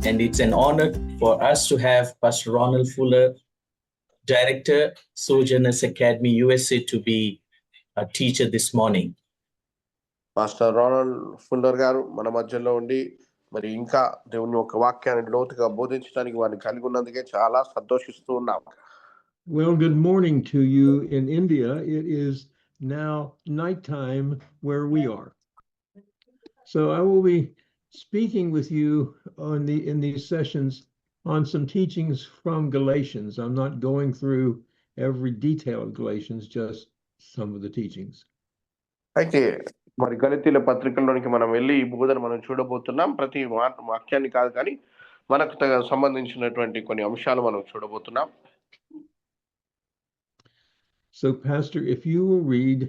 and it's an honor for us to have Pastor Ronald Fuller, Director, Sojourners Academy USA, to be a teacher this morning. Pastor Ronald fuller గారు మన మధ్యలో ఉండి మరి ఇంకా దేవుని యొక్క వాక్యాన్ని లోతుగా బోధించడానికి వారిని కలిగి ఉన్నందుకే చాలా సంతోషిస్తూ ఉన్నాం. Well, good morning to you in India. It is now nighttime where we are. So I will be speaking with you in these sessions on some teachings from Galatians. I'm not going through every detail of Galatians, just some of the teachings. అయితే మరి గలతీల పత్రికలోనికి మనం వెళ్ళి ఈ బోధన మనం చూడబోతున్నాం. ప్రతి వాక్యాన్ని కాదు కానీ మనకు సంబంధించినటువంటి కొన్ని అంశాలు మనం చూడబోతున్నాం. So Pastor, if you will read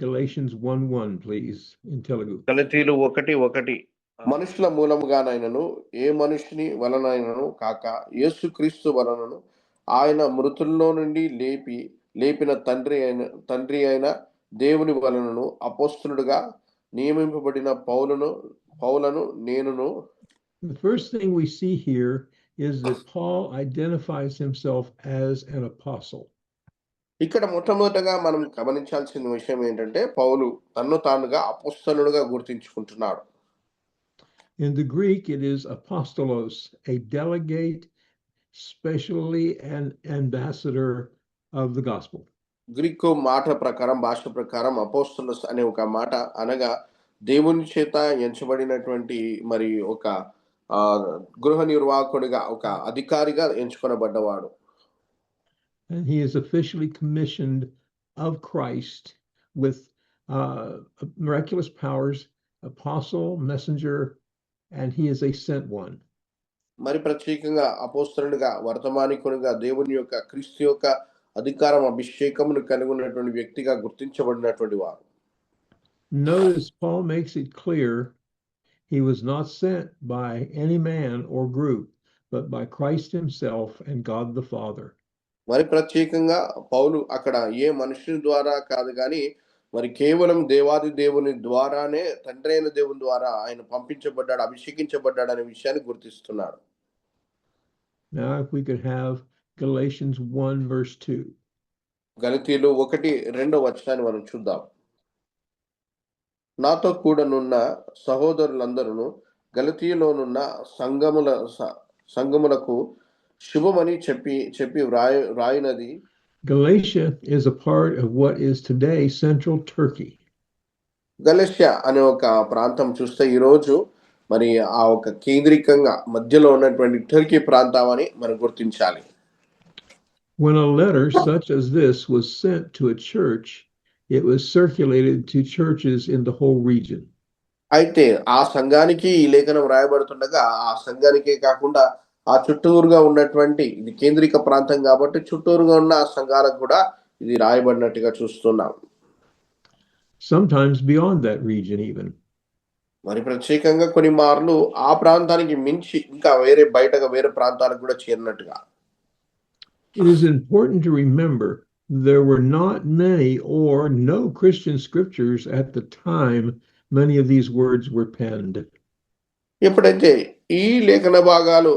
Galatians 1:1, please, in Telugu. గలతీలు 1:1. మనుషుల మూలముగానైనను ఏ మనుషుని వలనైనను కాక యేసుక్రీస్తు వలనను ఆయన మృతుల్లో నుండి లేపిన తండ్రి అయిన దేవుని వలనను అపోస్తలుడుగా నియమింపబడిన పౌలను నేనును. The first thing we see here is that Paul identifies himself as an apostle. ఇక్కడ మొట్టమొదటగా మనం గమనించాల్సిన విషయం ఏంటంటే పౌలు తన్ను తానుగా అపోస్తలుడుగా గుర్తించుకుంటున్నాడు. In the Greek, it is apostolos, a delegate, specially an ambassador of the gospel. Greek మాట ప్రకారం, భాష ప్రకారం అపోస్తలుస్ అనే ఒక మాట అనగా దేవుని చేత ఎంచబడినటువంటి మరి ఒక గృహ నిర్వాహకుడిగా, ఒక అధికారిగా ఎంచుకొనబడ్డవాడు. And he is officially commissioned of Christ with miraculous powers, apostle, messenger, and he is a sent one. మరి ప్రత్యేకంగా అపోస్తలుడిగా, వర్తమానికునిగా, దేవుని యొక్క క్రీస్తు యొక్క అధికారం, అభిషేకమును కలిగి ఉన్నటువంటి వ్యక్తిగా గుర్తించబడినటువంటి వారు. Notice Paul makes it clear he was not sent by any man or group, but by Christ himself and God the Father. మరి ప్రత్యేకంగా పౌలు అక్కడ ఏ మనుషుని ద్వారా కాదు కానీ మరి కేవలం దేవాది దేవుని ద్వారానే, తండ్రి అయిన దేవుని ద్వారా ఆయన పంపించబడ్డాడు, అభిషేకించబడ్డాడు అనే విషయాన్ని గుర్తిస్తున్నాడు. Now if we could have Galatians 1:2. గలతీలు 1:2 మనం చూద్దాం. నాతో కూడానున్న సహోదరులందరూ గలతీలోనున్న సంఘములకు శుభమని చెప్పి వ్రాయినది. Galatia is a part of what is today central Turkey. గలష్యా అనే ఒక ప్రాంతం చూస్తే ఈ రోజు మరి ఆ ఒక కేంద్రీకంగా మధ్యలో ఉన్నటువంటి టర్కీ ప్రాంతం అని మనం గుర్తించాలి. When a letter such as this was sent to a church, it was circulated to churches in the whole region. అయితే ఆ సంఘానికి ఈ లేఖనం రాయబడుతుండగా ఆ సంఘానికే కాకుండా ఆ చుట్టూరుగా ఉన్నటువంటి, ఇది కేంద్రీక ప్రాంతం కాబట్టి చుట్టూరుగా ఉన్న ఆ సంఘాలకు కూడా ఇది రాయబడినట్టుగా చూస్తున్నాం. Sometimes beyond that region even. మరి ప్రత్యేకంగా కొన్ని మార్లు ఆ ప్రాంతానికి మించి ఇంకా బయటగా వేరే ప్రాంతాలకు కూడా చేరినట్టుగా. It is important to remember there were not many or no Christian scriptures at the time many of these words were penned. ఎప్పుడైతే ఈ లేఖన భాగాలు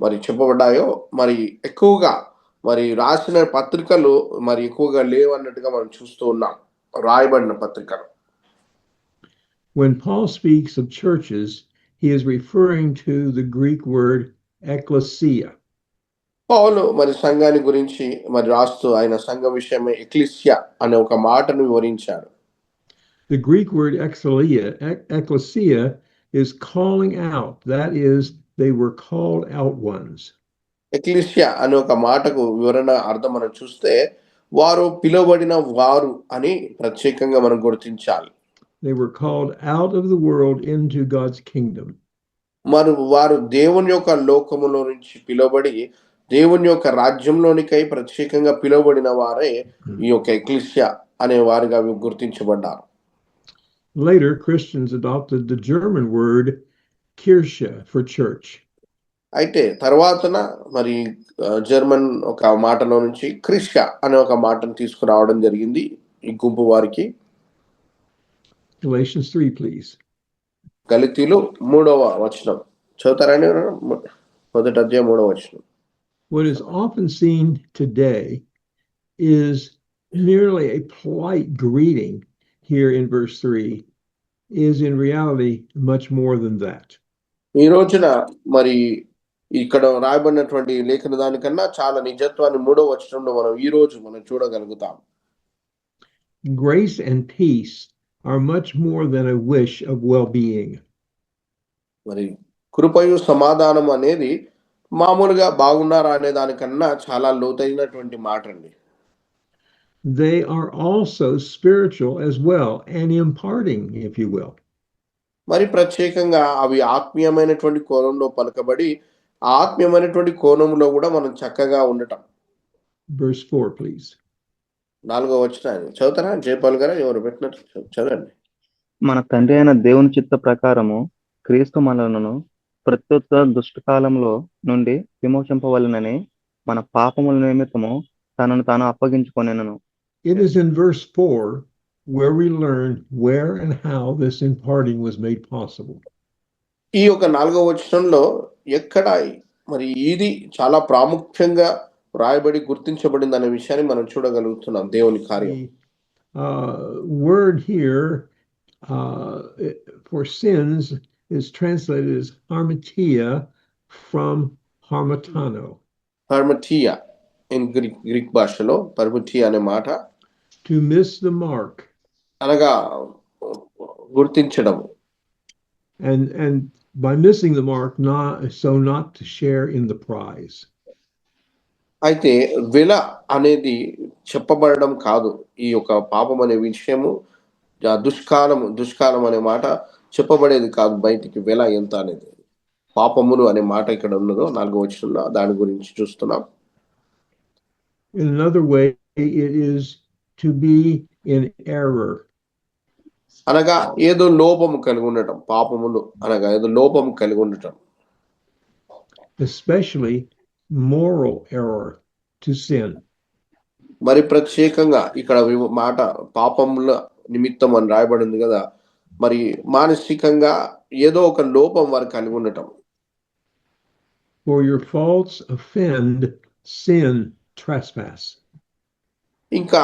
మరి చెప్పబడ్డాయో మరి ఎక్కువగా మరి రాసిన పత్రికలు మరి ఎక్కువగా లేవన్నట్టుగా మనం చూస్తూ ఉన్నాం, రాయబడిన పత్రికలు. When Paul speaks of churches, he is referring to the Greek word ekklesia. పౌలు మరి సంఘాన్ని గురించి మరి రాస్తూ ఆయన సంఘ విషయమే ఎక్లీసియా అనే ఒక మాటను వివరించాడు. The Greek word ekklesia is calling out. That is, they were called out ones. Ecclesia అనే ఒక మాటకు వివరణ అర్థం మనం చూస్తే వారు పిలువబడిన వారు అని ప్రత్యేకంగా మనం గుర్తించాలి. They were called out of the world into God's kingdom. మరి వారు దేవుని యొక్క లోకములో నుంచి పిలువబడి దేవుని యొక్క రాజ్యంలోనికై ప్రత్యేకంగా పిలువబడిన వారే ఈ యొక్క ఎక్లీసియా అనే వారిగా గుర్తించబడ్డారు. Later, Christians adopted the German word Kirche for church. అయితే తర్వాతన మరి జర్మన్ ఒక మాటలో నుంచి క్రిష అనే ఒక మాటను తీసుకురావడం జరిగింది ఈ గుంపు వారికి. Galatians 3, please. గలతీలు 3వ వచనం. చదువుతారండి మొదటి అధ్యాయం 3వ వచనం. What is often seen today is merely a polite greeting here in verse 3 is in reality much more than that. ఈ రోజున మరి ఇక్కడ రాయబడినటువంటి లేఖన దానికన్నా చాలా నిజత్వాన్ని 3వ వచనంలో మనం చూడగలుగుతాం. Grace and peace are much more than a wish of well-being. మరి కృపయు సమాధానం అనేది మామూలుగా బాగున్నారా అనే దానికన్నా చాలా లోతైనటువంటి మాట అండి. They are also spiritual as well and imparting, if you will. మరి ప్రత్యేకంగా అవి ఆత్మీయమైనటువంటి కోణంలో పలకబడి ఆత్మీయమైనటువంటి కోణంలో కూడా మనం చక్కగా ఉండటం. Verse 4, please. 4వ వచనాన్ని చదువుతారా జయపాల్ గారు? ఎవరు పెట్టినట్టు చదవండి. మన తండ్రి అయిన దేవుని చిత్త ప్రకారము క్రీస్తు మనలను ప్రత్యుత దుష్టకాలంలో నుండి విమోచింపవలనని మన పాపముల నిమిత్తము తనను తాను అప్పగించుకొనెను. It is in verse 4 where we learn where and how this imparting was made possible. ఈ యొక్క 4వ వచనంలో ఎక్కడ మరి ఇది చాలా ప్రాముఖ్యంగా రాయబడి గుర్తించబడింది అనే విషయాన్ని మనం చూడగలుగుతున్నాం. దేవుని కార్యం. The word here for sins is translated as harmatia from harmatano. హర్మటియా ఇన్ గ్రీక్ భాషలో పర్మటియా అనే మాట To miss the mark. అనగా గుర్తించడం. And by missing the mark, not to share in the prize. అయితే వెల అనేది చెప్పబడడం కాదు. ఈ యొక్క పాపం అనే విషయము దుష్కాలం అనే మాట చెప్పబడేది కాదు బయటికి. వెల ఎంత అనేది పాపములు అనే మాట ఇక్కడ ఉన్నదో 4వ వచనంలో దాని గురించి చూస్తున్నాం. In another way, it is to be in error. అనగా ఏదో లోపము కలిగి ఉండటం. పాపములు అనగా ఏదో లోపము కలిగి ఉండటం. Especially moral error to sin. మరి ప్రత్యేకంగా ఇక్కడ మాట పాపముల నిమిత్తం అని రాయబడింది కదా. మరి మానసికంగా ఏదో ఒక లోపం వారు కలిగి ఉండటం. For your faults offend, sin, trespass. ఇంకా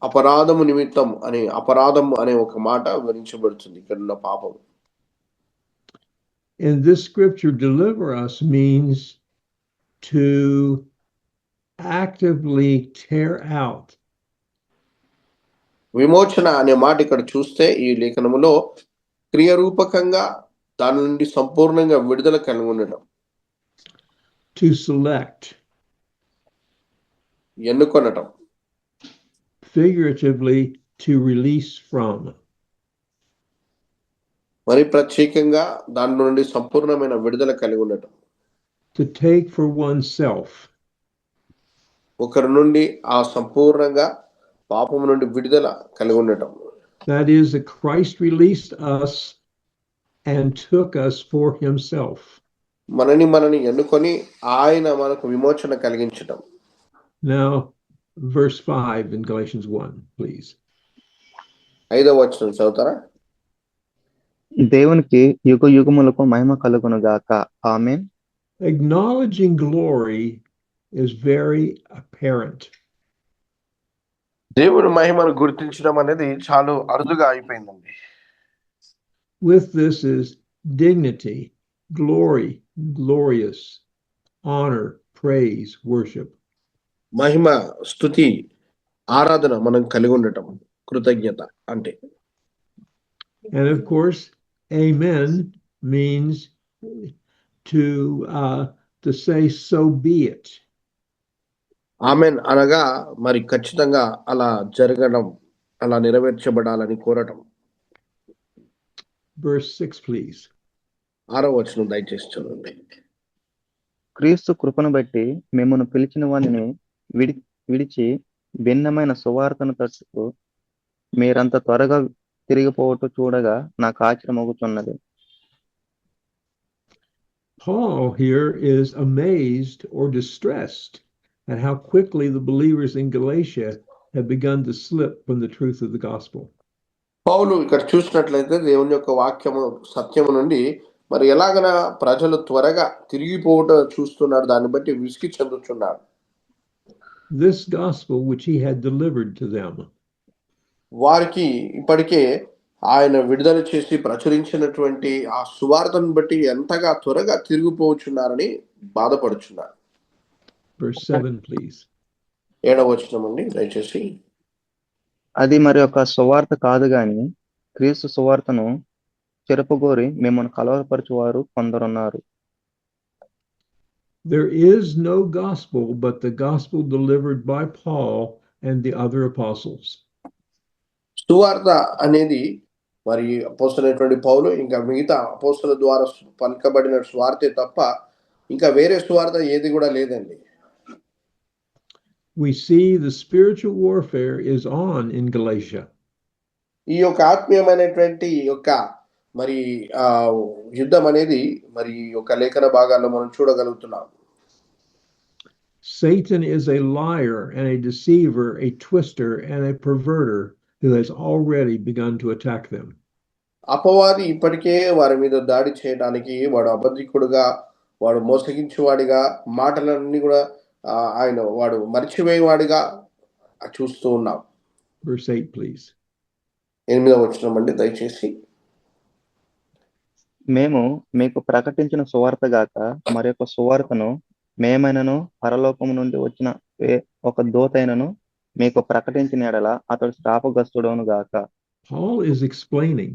అపరాధము నిమిత్తం అపరాధం అనే ఒక మాట వివరించబడుతుంది ఇక్కడ ఉన్న పాపం. And this scripture deliver us means to actively tear out. విమోచన అనే మాట ఇక్కడ చూస్తే ఈ లేఖనములో క్రియారూపకంగా దాని నుండి సంపూర్ణంగా విడుదల కలిగి ఉండటం. To select. ఎన్నుకొనటం. Figuratively, to release from. మరి ప్రత్యేకంగా దాని నుండి సంపూర్ణమైన విడుదల కలిగి ఉండటం. To take for oneself. ఒకరి నుండి ఆ సంపూర్ణంగా పాపము నుండి విడుదల కలిగి ఉండటం. That is, that Christ released us and took us for himself. మనని ఎన్నుకొని ఆయన మనకు విమోచన కలిగించటం. Now, verse 5 in Galatians 1, please. 5వ వచనం చదువుతారా? దేవునికి యుగ యుగములకు మహిమ కలుగును గాక. ఆమేన్. Acknowledging glory is very apparent. దేవుని మహిమను గుర్తించడం అనేది చాలా అరుదుగా అయిపోయిందండి. With this is dignity, glory, glorious, honor, praise, worship. మహిమ, స్తుతి, ఆరాధన మనం కలిగి ఉండటం, కృతజ్ఞత అంటే. And of course, amen means to say so be it. Amen అనగా మరి ఖచ్చితంగా అలా జరగడం, అలా నెరవేర్చబడాలని కోరటం. Verse 6, please. 6వ వచనం దయచేసి చదవండి. క్రీస్తు కృపను బట్టి మిమ్మల్ని పిలిచిన వానిని విడిచి భిన్నమైన సువార్తను తట్టుకు మీరంత త్వరగా తిరిగిపోవటం చూడగా నాకు ఆశ్చర్యమగుచున్నది. Paul here is amazed or distressed at how quickly the believers in Galatia have begun to slip from the truth of the gospel. పౌలు ఇక్కడ చూసినట్లయితే దేవుని యొక్క వాక్యము సత్యము నుండి మరి ఎలాగన ప్రజలు త్వరగా తిరిగిపోవట చూస్తున్నారు, దాన్ని బట్టి విసిగి చెందుతున్నారు. This gospel which he had delivered to them. వారికి ఇప్పటికే ఆయన విడుదల చేసి ప్రచురించినటువంటి ఆ సువార్తను బట్టి ఎంతగా త్వరగా తిరిగిపోవచ్చున్నారని బాధపడుచున్నారు. Verse 7, please. 7వ వచనం అండి దయచేసి. అది మరి ఒక సువార్త కాదు గాని క్రీస్తు సువార్తను చెరపగోరి మిమ్మల్ని కలవరపరచువారు కొందరున్నారు. There is no gospel but the gospel delivered by Paul and the other apostles. సువార్త అనేది మరి అపోస్తలుడైనటువంటి పౌలు ఇంకా మిగతా అపోస్తలుల ద్వారా పలుకబడిన సువార్తే తప్ప ఇంకా వేరే సువార్త ఏది కూడా లేదండి. We see the spiritual warfare is on in Galatia. ఈ యొక్క ఆత్మీయమైనటువంటి యొక్క మరి యుద్ధం అనేది మరి యొక్క లేఖన భాగాల్లో మనం చూడగలుగుతున్నాం. Satan is a liar and a deceiver, a twister and a perverter who has already begun to attack them. అపవాది ఇప్పటికే వారి మీద దాడి చేయడానికి వాడు అబద్ధికుడుగా, వాడు మోసగించేవాడిగా, మాటలన్నీ కూడా వాడు మరిచిపోయేవాడిగా చూస్తూ ఉన్నాం. Verse 8, please. 8వ వచనం అండి దయచేసి. మేము మీకు ప్రకటించిన సువార్త గాక మరొక సువార్తను మేమైనను పరలోకము నుండి వచ్చిన ఒక దూతైనను మీకు ప్రకటించిన ఎడల అతడు శాపగ్రస్తుడవును గాక. Paul is explaining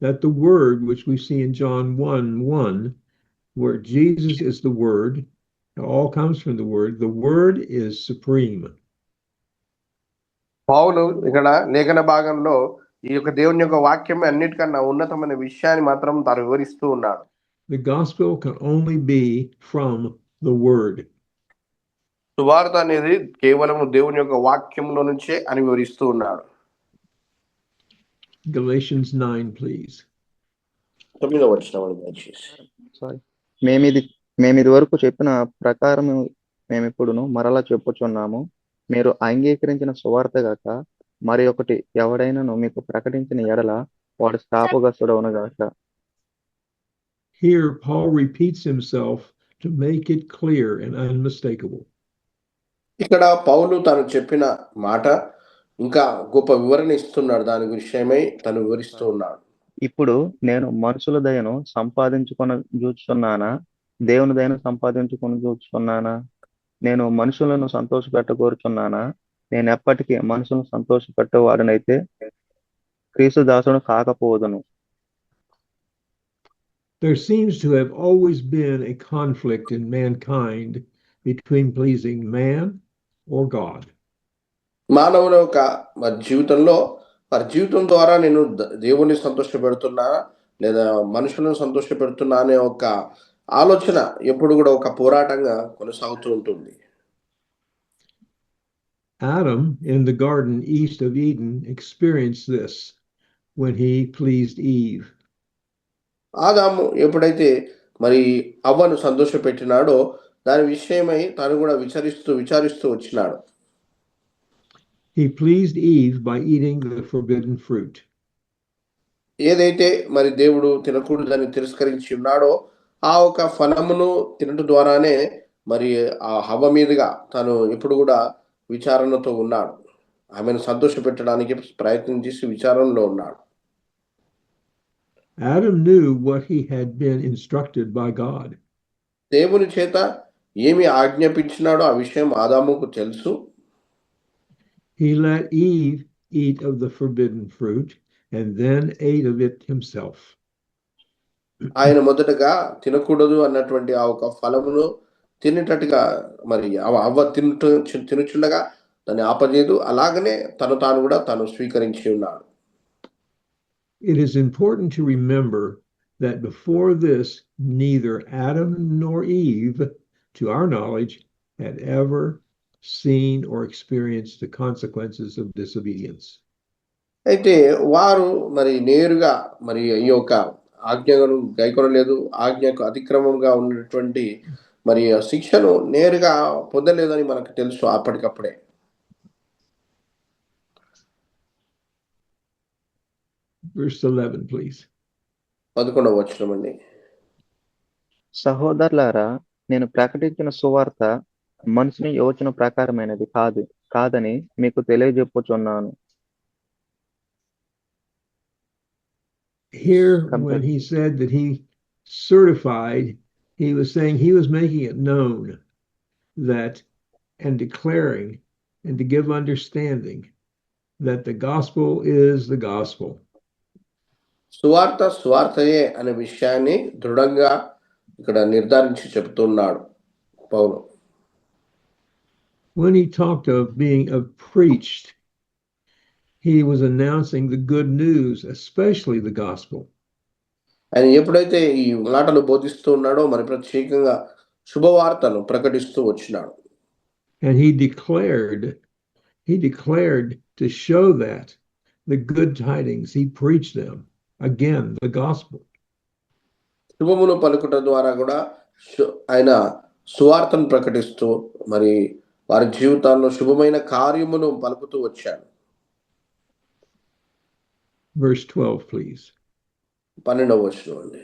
that the word which we see in John 1:1, where Jesus is the word, it all comes from the word is supreme. పౌలు ఇక్కడ లేఖన భాగంలో ఈ యొక్క దేవుని యొక్క వాక్యం అన్నిటికన్నా ఉన్నతమైన విషయాన్ని మాత్రం తాను వివరిస్తూ ఉన్నాడు. The gospel can only be from the word. సువార్త అనేది కేవలం దేవుని యొక్క వాక్యంలో నుంచే అని వివరిస్తూ ఉన్నాడు. Galatians 9, please. 9వ వచనం దయచేసి. మేమిది వరకు చెప్పిన ప్రకారం మేమిప్పుడును మరలా చెప్పుచున్నాము, మీరు అంగీకరించిన సువార్త గాక మరి ఒకటి ఎవడైనాను మీకు ప్రకటించిన ఎడల వాడు శాపగ్రస్తుడవును గాక. Here Paul repeats himself to make it clear and unmistakable. ఇక్కడ పౌలు తాను చెప్పిన మాట ఇంకా గొప్ప వివరణ ఇస్తున్నాడు, దాని విషయమై తను వివరిస్తూ ఉన్నాడు. ఇప్పుడు నేను మనుషుల దయను సంపాదించుకొని చూస్తున్నానా, దేవుని దయను సంపాదించుకొని చూస్తున్నానా? నేను మనుషులను సంతోషపెట్టగోరుచున్నానా? నేను ఎప్పటికీ మనుషులను సంతోషపెట్టేవాడనైతే క్రీస్తు దాసుడు కాకపోదును. There seems to have always been a conflict in mankind between pleasing man or God. మానవుల యొక్క జీవితంలో వారి జీవితం ద్వారా నేను దేవుని సంతోషపెడుతున్నా లేదా మనుషులను సంతోషపెడుతున్నా అనే ఒక ఆలోచన ఎప్పుడు కూడా ఒక పోరాటంగా కొనసాగుతూ ఉంటుంది. Adam in the garden east of Eden experienced this when he pleased Eve. ఆదాము ఎప్పుడైతే మరి అవ్వను సంతోషపెట్టినాడో దాని విషయమై తాను కూడా విచారిస్తూ వచ్చినాడు. He pleased Eve by eating the forbidden fruit. ఏదైతే మరి దేవుడు తినకూడదని తిరస్కరించి ఉన్నాడో ఆ ఒక ఫలమును తినడం ద్వారానే మరి ఆ హవ్వ మీదుగా తను ఎప్పుడు కూడా విచారణతో ఉన్నాడు. ఆమెను సంతోషపెట్టడానికి ప్రయత్నం చేసి విచారణలో ఉన్నాడు. Adam knew what he had been instructed by God. దేవుని చేత ఏమి ఆజ్ఞాపించినాడో ఆ విషయం ఆదాముకు తెలుసు. He let Eve eat of the forbidden fruit and then ate of it himself. ఆయన మొదటగా తినకూడదు అన్నటువంటి ఆ ఒక ఫలమును తినేటట్టుగా మరి అవ్వ తినుచుండగా దాన్ని ఆపలేదు, అలాగనే తాను కూడా తాను స్వీకరించి ఉన్నాడు. It is important to remember that before this, neither Adam nor Eve, to our knowledge, had ever seen or experienced the consequences of disobedience. అయితే వారు మరి నేరుగా మరి ఈ యొక్క ఆజ్ఞను గైకొనలేదు, ఆజ్ఞకు అతిక్రమంగా ఉన్నటువంటి మరి శిక్షను నేరుగా పొందలేదని మనకు తెలుసు అప్పటికప్పుడే. Verse 11, please. 11వ వచనం అండి. సహోదరులారా, నేను ప్రకటించిన సువార్త మనుషుని యోచన ప్రకారమైనది కాదని మీకు తెలియజెప్పుచున్నాను. Here, when Compared- he said that he certified, he was saying he was making it known that and declaring and to give understanding that the gospel is the gospel. సువార్తయే అనే విషయాన్ని దృఢంగా ఇక్కడ నిర్ధారించి చెప్తున్నాడు పౌలు. When he talked of being preached, he was announcing the good news, especially the gospel. ఆయన ఎప్పుడైతే ఈ మాటలు బోధిస్తూ ఉన్నాడో మరి ప్రత్యేకంగా శుభవార్తను ప్రకటిస్తూ వచ్చినాడు. And he declared to show that the good tidings, he preached them, again, the gospel. శుభమును పలుకుట ద్వారా కూడా ఆయన సువార్తను ప్రకటిస్తూ మరి వారి జీవితాల్లో శుభమైన కార్యమును పలుకుతూ వచ్చాడు. Verse 12, please. 12వ వచనం అండి.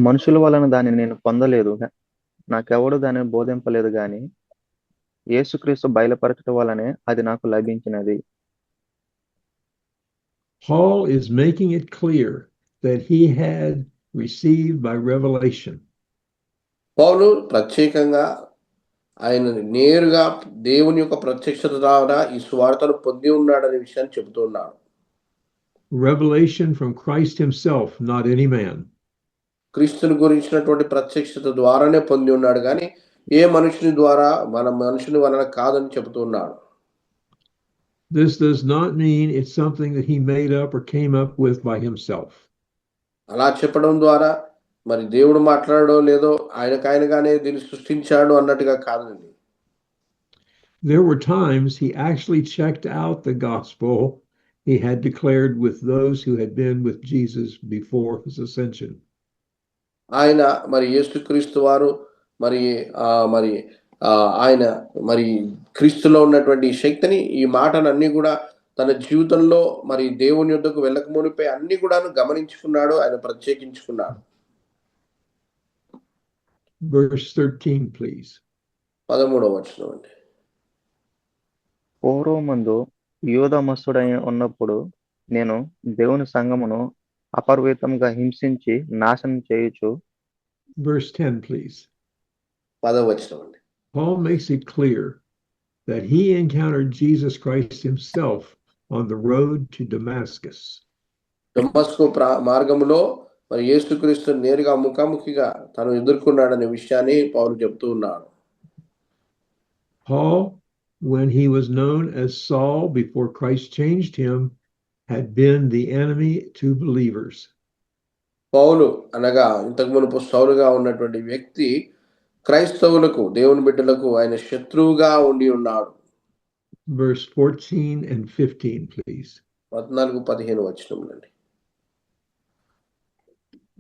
మనుషుల వలన దానిని నేను పొందలేదు, నాకెవడు దానిని బోధింపలేదు గాని యేసుక్రీస్తు బయలుపరచడం వలనే అది నాకు లభించినది. Paul is making it clear that he had received by revelation. పౌలు ప్రత్యేకంగా ఆయన నేరుగా దేవుని యొక్క ప్రత్యక్షత ద్వారా ఈ సువార్తను పొంది ఉన్నాడనే విషయాన్ని చెబుతున్నాడు. Revelation from Christ himself, not any man. క్రీస్తుని గురించినటువంటి ప్రత్యక్షత ద్వారానే పొంది ఉన్నాడు కానీ ఏ మనుషుని ద్వారా మనుషుని వలన కాదని చెబుతున్నాడు. This does not mean it's something that he made up or came up with by himself. అలా చెప్పడం ద్వారా మరి దేవుడు మాట్లాడడం లేదో ఆయనగానే దీన్ని సృష్టించాడు అన్నట్టుగా కాదండి. There were times he actually checked out the gospel he had declared with those who had been with Jesus before his ascension. ఆయన మరి యేసుక్రీస్తు వారు మరి ఆయన మరి క్రీస్తులో ఉన్నటువంటి శక్తిని ఈ మాటలన్నీ కూడా తన జీవితంలో మరి దేవుని యొద్దకు వెళ్ళక మునిపై అన్ని కూడాను గమనించుకున్నాడు, ఆయన ప్రత్యేకించుకున్నాడు. Verse 13, please. 13వ వచనం అండి. పూర్వమందు యూదమస్తుడై ఉన్నప్పుడు నేను దేవుని సంఘమును అపరిమితంగా హింసించి నాశనం చేయుచు. Verse 10, please. 10వ వచనం అండి. Paul makes it clear that he encountered Jesus Christ himself on the road to Damascus. దమస్కు మార్గములో మరి యేసుక్రీస్తు నేరుగా ముఖాముఖిగా తను ఎదుర్కొన్నాడనే విషయాన్ని పౌలు చెప్తూ ఉన్నాడు. Paul, when he was known as Saul before Christ changed him, had been the enemy to believers. పౌలు అనగా ఇంతకు మునుపు సౌలుగా ఉన్నటువంటి వ్యక్తి క్రైస్తవులకు దేవుని బిడ్డలకు ఆయన శత్రువుగా ఉండి ఉన్నాడు. Verse 14 and 15, please. 14-15 వచనములండి.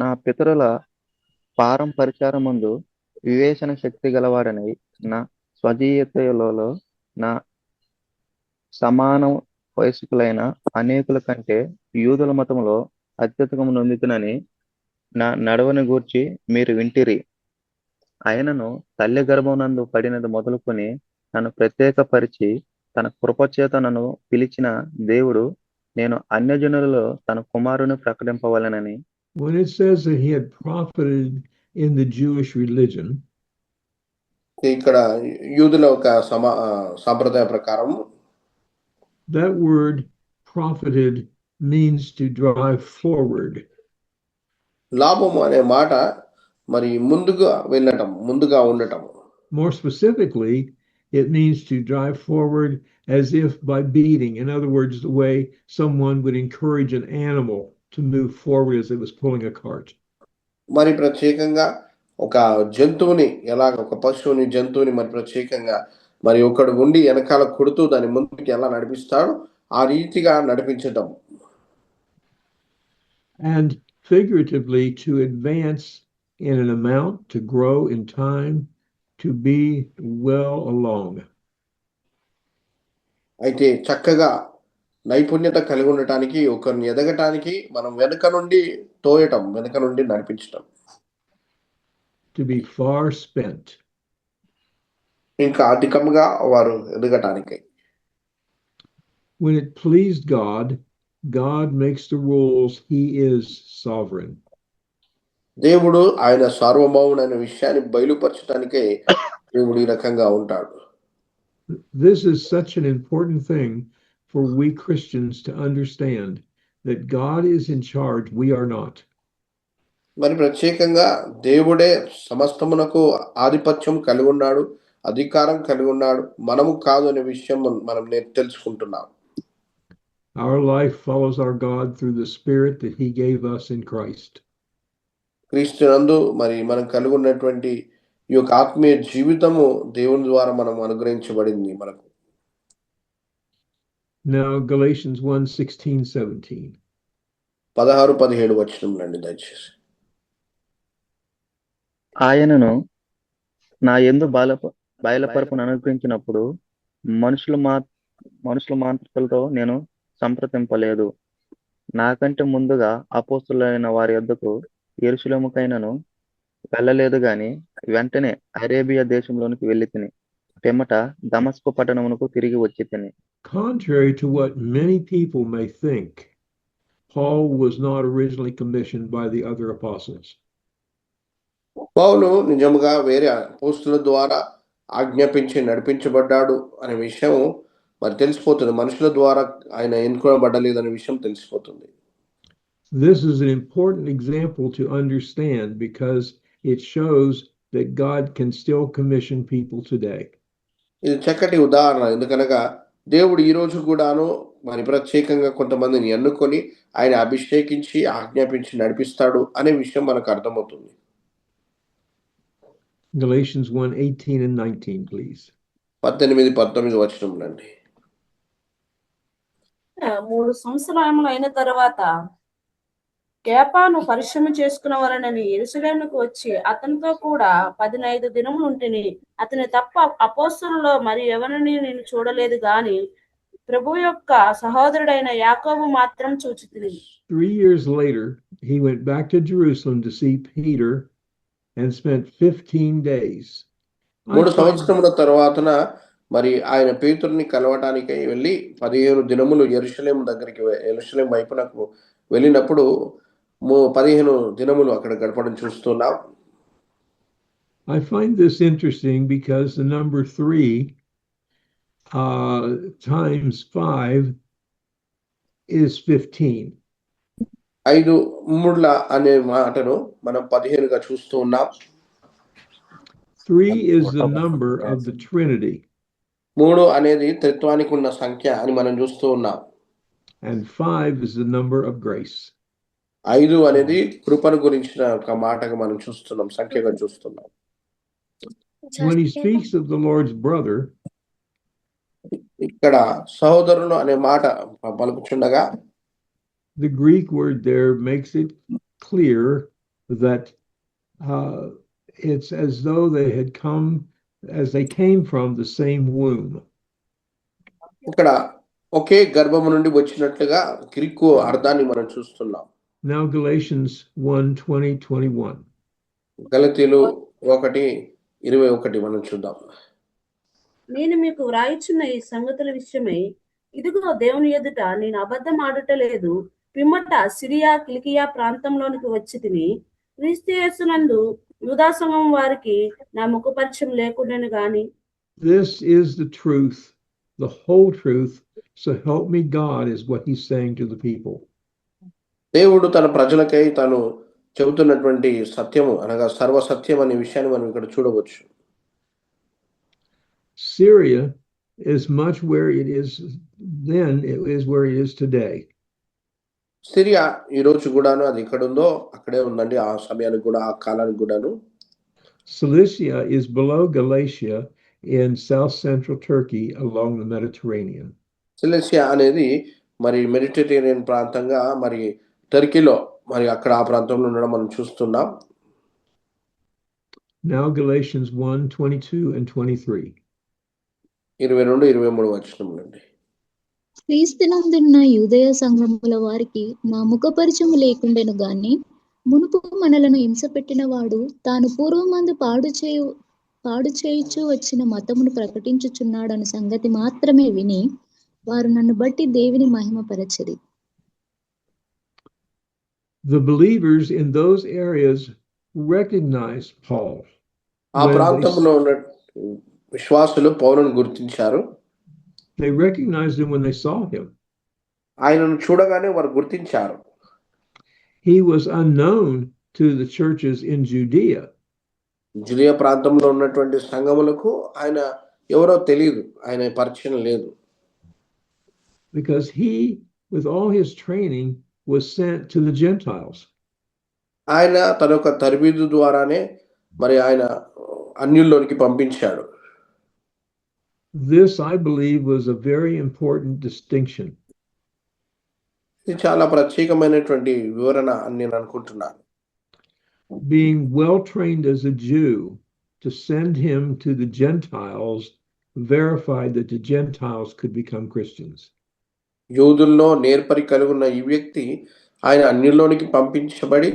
నా పితరుల పారంపరిచారమందు వివేచన శక్తి గలవాడని నా స్వజీయతలో నా సమాన వయస్కులైన అనేకుల కంటే యూదుల మతములో అత్యధికము నొందుతునని నా నడవని గూర్చి మీరు వింటిరి. ఆయనను తల్లి గర్భమునందు పడినది మొదలుకొని నన్ను ప్రత్యేకపరిచి తన కృపచేత నన్ను పిలిచిన దేవుడు నేను అన్యజనులలో తన కుమారుని ప్రకటింపవలెనని. When it says that he had profited in the Jewish religion, ఇక్కడ యూదుల ఒక సాంప్రదాయ ప్రకారం that word profited means to drive forward. లాభము అనే మాట మరి ముందుగా వెళ్ళటం, ముందుగా ఉండటం. More specifically, it means to drive forward as if by beating. In other words, the way someone would encourage an animal to move forward as it was pulling a cart. మరి ప్రత్యేకంగా ఒక జంతువుని ఎలాగ ఒక పశువుని జంతువుని మరి ప్రత్యేకంగా మరి ఒకడు ఉండి వెనకాల కొడుతూ దాని ముందుకి ఎలా నడిపిస్తాడో ఆ రీతిగా నడిపించటం. And figuratively, to advance in an amount, to grow in time, to be well along. అయితే చక్కగా నైపుణ్యత కలిగి ఉండటానికి, ఒకరిని ఎదగటానికి మనం వెనుక నుండి తోయటం, వెనుక నుండి నడిపించటం. to be far spent. ఇంకా అధికంగా వారు ఎదగటానికి. When it pleased God, God makes the rules. He is sovereign. దేవుడు ఆయన సార్వభౌముడైన విషయాన్ని బయలుపరచడానికే దేవుడు ఈ రకంగా ఉంటాడు. This is such an important thing for we Christians to understand, that God is in charge, we are not. మరి ప్రత్యేకంగా దేవుడే సమస్తమునకు ఆధిపత్యం కలిగి ఉన్నాడు, అధికారం కలిగి ఉన్నాడు, మనము కాదు అనే విషయం మనం తెలుసుకుంటున్నాం. Our life follows our God through the Spirit that He gave us in Christ. క్రీస్తునందు మరి మనం కలిగి ఉన్నటువంటి ఈ యొక్క ఆత్మీయ జీవితము దేవుని ద్వారా మనం అనుగ్రహించబడింది మనకు. Now Galatians 1:16-17. 16-17 వచనములండి దయచేసి. ఆయనను నా యందు బయలుపరపును అనుగ్రహించినప్పుడు మనుషుల మాంత్రికులతో నేను సంప్రదింపలేదు. నాకంటే ముందుగా అపోస్తలులైన వారి యొద్దకు యెరూషలేముకైనను వెళ్ళలేదు గాని వెంటనే అరేబియా దేశంలోనికి వెళ్ళితిని. పిమ్మట దమస్కు పట్టణమునకు తిరిగి వచ్చితిని. Contrary to what many people may think, Paul was not originally commissioned by the other apostles. పౌలు నిజముగా వేరే అపోస్తలుల ద్వారా ఆజ్ఞాపించి నడిపించబడ్డాడు అనే విషయం మరి తెలిసిపోతుంది. మనుషుల ద్వారా ఆయన ఎన్నుకోబడలేదనే విషయం తెలిసిపోతుంది. This is an important example to understand because it shows that God can still commission people today. ఇది చక్కటి ఉదాహరణ, ఎందుకనగా దేవుడు ఈ రోజు కూడాను మరి ప్రత్యేకంగా కొంతమందిని ఎన్నుకొని ఆయన అభిషేకించి ఆజ్ఞాపించి నడిపిస్తాడు అనే విషయం మనకు అర్థమవుతుంది. Galatians 1:18-19, please. 18-19 వచనములండి. 3 సంవత్సరములు అయిన తర్వాత కేపాను పరిశ్రమ చేసుకున్న వలనని యెరూషలేముకు వచ్చి అతనితో కూడా 15 దినములు ఉంటిని. అతని తప్ప అపోస్తలులలో మరి ఎవరిని నేను చూడలేదు గాని ప్రభు యొక్క సహోదరుడైన యాకోబు మాత్రం చూచితిని. 3 years later, he went back to Jerusalem to see Peter and spent 15 days. 3 సంవత్సరముల తర్వాతన మరి ఆయన పేతురుని కలవటానికి వెళ్ళి 15 దినములు యెరూషలేము వైపునకు వెళ్ళినప్పుడు 15 దినములు అక్కడ గడపడం చూస్తున్నాం. I find this interesting because the number 3 times 5 is 15. 5 మూడ్ల అనే మాటను మనం 15గా చూస్తూ ఉన్నాం. 3 is the number of the Trinity. 3 అనేది త్రిత్వానికి ఉన్న సంఖ్య అని మనం చూస్తూ ఉన్నాం. And 5 is the number of grace. 5 అనేది కృపను గురించిన ఒక మాటగా మనం చూస్తున్నాం, సంఖ్యగా చూస్తున్నాం. When he speaks of the Lord's brother, ఇక్కడ సహోదరులు అనే మాట పలుకుచుండగా the Greek word there makes it clear that it's as though they came from the same womb. ఇక్కడ ఒకే గర్భము నుండి వచ్చినట్లుగా గ్రీకు అర్థాన్ని మనం చూస్తున్నాం. Now Galatians 1:20-21. గలతీయులు 1:21 మనం చూద్దాం. నేను మీకు వ్రాయిచున్న ఈ సంగతుల విషయమై ఇదిగో దేవుని ఎదుట నేను అబద్ధం ఆడుట లేదు. పిమ్మట సిరియా కిలికియా ప్రాంతంలోనికి వచ్చి తిని క్రీస్తు యేసునందు యూదా సంఘం వారికి నా ముఖ పరిచయం లేకుండాను గాని. This is the truth, the whole truth. So help me God is what he's saying to the people. దేవుడు తన ప్రజలకై తను చెబుతున్నటువంటి సత్యము అనగా సర్వసత్యం అనే విషయాన్ని మనం ఇక్కడ చూడవచ్చు. Syria is much where it is then, it is where it is today. Syria ఈ రోజు కూడాను అది ఎక్కడ ఉందో అక్కడే ఉందండి, ఆ సమయానికి కూడా ఆ కాలానికి కూడాను. Cilicia is below Galatia in south central Turkey along the Mediterranean. Cilicia అనేది మరి మెడిటరేనియన్ ప్రాంతంగా మరి టర్కీలో మరి అక్కడ ఆ ప్రాంతంలో ఉండడం మనం చూస్తున్నాం. Now Galatians 1:22-23. 22-23 వచనములండి. క్రీస్తునందున్న యూదయ సంఘముల వారికి నా ముఖపరిచయము లేకుండెను గాని మునుపు మనలను హింసపెట్టిన వాడు తాను పూర్వమందు పాడు చేయుచు వచ్చిన మతమును ప్రకటించుచున్నాడన్న సంగతి మాత్రమే విని వారు నన్ను బట్టి దేవుని మహిమపరచరి. The believers in those areas recognized Paul. ఆ ప్రాంతంలో ఉన్న విశ్వాసులు పౌలును గుర్తించారు. They recognized him when they saw him. ఆయనను చూడగానే వారు గుర్తించారు. He was unknown to the churches in Judea. జుడియా ప్రాంతంలో ఉన్నటువంటి సంఘములకు ఆయన ఎవరో తెలియదు, ఆయన పరిచయం లేదు. Because he, with all his training, was sent to the Gentiles. ఆయన తన యొక్క తర్బీదు ద్వారానే మరి ఆయన అన్యుల్లోనికి పంపించాడు. This, I believe, was a very important distinction. ఇది చాలా ప్రత్యేకమైనటువంటి వివరణ అని నేను అనుకుంటున్నాను. Being well trained as a Jew, to send him to the Gentiles verified that the Gentiles could become Christians. యూదుల్లో నేర్పరి కలుగున్న ఈ వ్యక్తి ఆయన అన్యుల్లోనికి పంపించబడి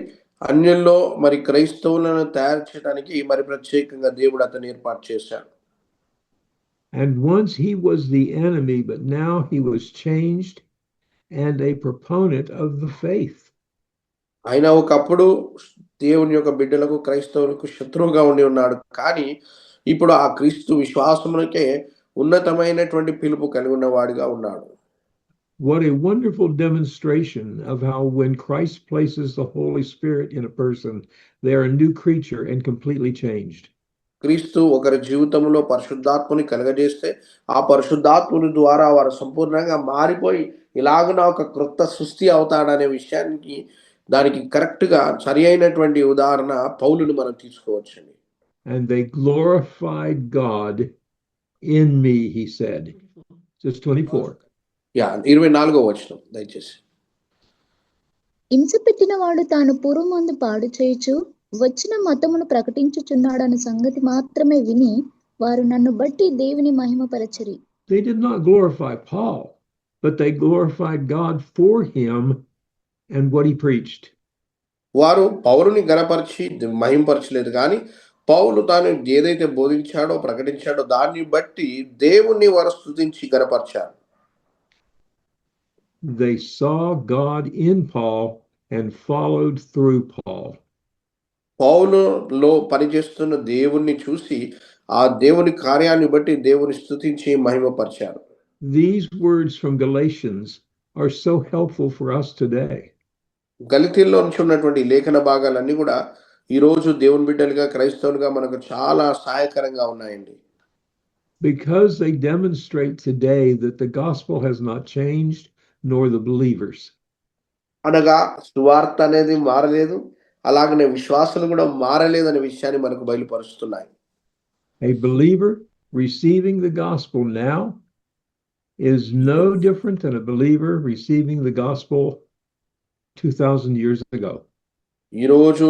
అన్యుల్లో మరి క్రైస్తవులను తయారు చేయడానికి మరి ప్రత్యేకంగా దేవుడు అతను ఏర్పాటు చేశాడు. And once he was the enemy, but now he was changed and a proponent of the faith. ఆయన ఒకప్పుడు దేవుని యొక్క బిడ్డలకు క్రైస్తవులకు శత్రువుగా ఉండి ఉన్నాడు, కానీ ఇప్పుడు ఆ క్రీస్తు విశ్వాసమునకే ఉన్నతమైనటువంటి పిలుపు కలిగి ఉన్నవాడిగా ఉన్నాడు. What a wonderful demonstration of how when Christ places the Holy Spirit in a person, they are a new creature and completely changed. క్రీస్తు ఒకరి జీవితంలో పరిశుద్ధాత్మని కలగజేస్తే ఆ పరిశుద్ధాత్ముని ద్వారా వారు సంపూర్ణంగా మారిపోయి ఇలాగున ఒక క్రొత్త సృష్టి అవుతాడనే విషయానికి దానికి కరెక్ట్ గా సరి అయినటువంటి ఉదాహరణ పౌలుని మనం తీసుకోవచ్చండి. And they glorified God in me, he said. Just 24. 24వ వచనం దయచేసి. హింస పెట్టిన వాడు తాను పూర్వమందు పాడు చేయుచు వచ్చిన మతమును ప్రకటించుచున్నాడన్న సంగతి మాత్రమే విని వారు నన్ను బట్టి దేవుని మహిమపరచరి. They did not glorify Paul, but they glorified God for him and what he preached. వారు పౌలుని గణపరిచి మహింపరచలేదు, కానీ పౌలు తాను ఏదైతే బోధించాడో ప్రకటించాడో దాన్ని బట్టి దేవుణ్ణి వారు స్తుతించి గణపరిచారు. They saw God in Paul and followed through Paul. పౌలులో పనిచేస్తున్న దేవుణ్ణి చూసి ఆ దేవుని కార్యాన్ని బట్టి దేవుని స్తుతించి మహిమపరిచారు. These words from Galatians are so helpful for us today. గలితీల్లో నుంచి ఉన్నటువంటి లేఖన భాగాలన్నీ కూడా ఈ రోజు దేవుని బిడ్డలుగా క్రైస్తవులుగా మనకు చాలా సహాయకరంగా ఉన్నాయండి. Because they demonstrate today that the gospel has not changed, nor the believers. అనగా సువార్త అనేది మారలేదు, అలాగనే విశ్వాసాలు కూడా మారలేదనే విషయాన్ని మనకు బయలుపరుస్తున్నాయి. A believer receiving the gospel now is no different than a believer receiving the gospel 2000 years ago. ఈ రోజు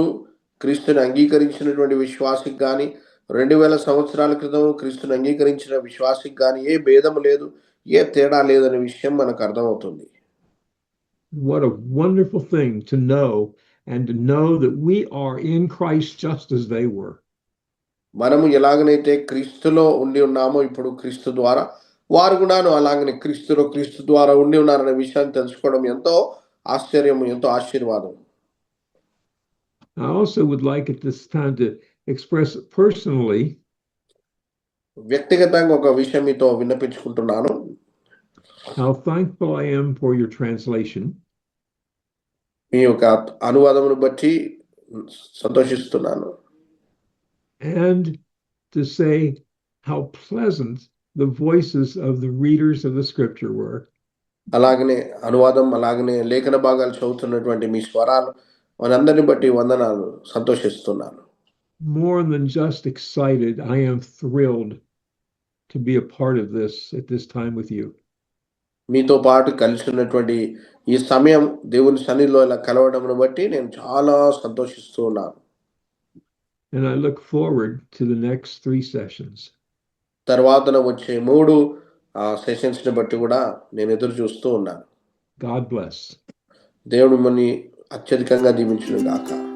క్రీస్తుని అంగీకరించినటువంటి విశ్వాసికి కానీ 2000 సంవత్సరాల క్రితం క్రీస్తుని అంగీకరించిన విశ్వాసికి కానీ ఏ భేదం లేదు, ఏ తేడా లేదనే విషయం మనకు అర్థమవుతుంది. What a wonderful thing to know, and to know that we are in Christ just as they were. మనము ఎలాగనైతే క్రీస్తులో ఉండి ఉన్నామో ఇప్పుడు క్రీస్తు ద్వారా, వారు కూడాను అలాగనే క్రీస్తు ద్వారా ఉండి ఉన్నారనే విషయాన్ని తెలుసుకోవడం ఎంతో ఆశ్చర్యం, ఎంతో ఆశీర్వాదం. I also would like at this time to express personally వ్యక్తిగతంగా ఒక విషయం మీతో విన్నపించుకుంటున్నాను. how thankful I am for your translation. మీ యొక్క అనువాదమును బట్టి సంతోషిస్తున్నాను. And to say how pleasant the voices of the readers of the scripture were. అలాగనే అనువాదం, అలాగనే లేఖన భాగాలు చదువుతున్నటువంటి మీ స్వరాలు మనందరిని బట్టి వందనాలు, సంతోషిస్తున్నాను. More than just excited, I am thrilled to be a part of this at this time with you. మీతో పాటు కలిసి ఉన్నటువంటి ఈ సమయం దేవుని సన్నిధిలో ఇలా కలవడంను బట్టి నేను చాలా సంతోషిస్తూ ఉన్నాను. And I look forward to the next 3 sessions. తర్వాతన వచ్చే 3 ఆ సెషన్స్ని బట్టి కూడా నేను ఎదురు చూస్తూ ఉన్నాను. God bless. దేవుడు మిమ్మల్ని అత్యధికంగా దీవించును గాక.